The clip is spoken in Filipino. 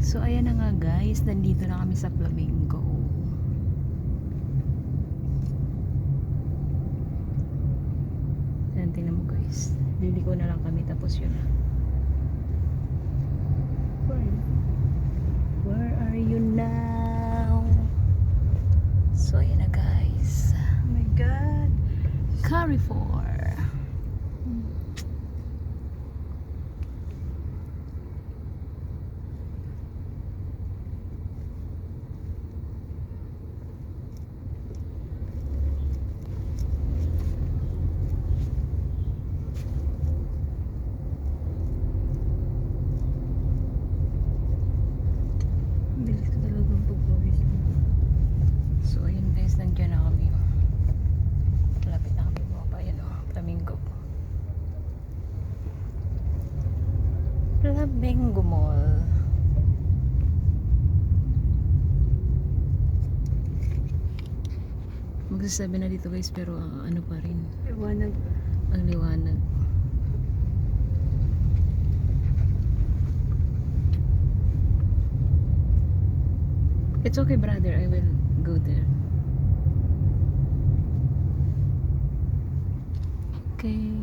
So ayan na nga guys, nandito na kami sa Flamingo. Ayan, tingnan mo guys, liliko na lang kami tapos yun na. Where are you now? So ayan na guys, Oh my God. Carrefour. Bilis ko talagang pagpawis. So ayun guys, nandiyan na kami. Malapit na kami bumaba. Ayan o, Flamingo. Flamingo Mall. Magsasabi na dito guys, pero ano pa rin, Iwanag. ang liwanag. It's okay brother, I will go there. Okay.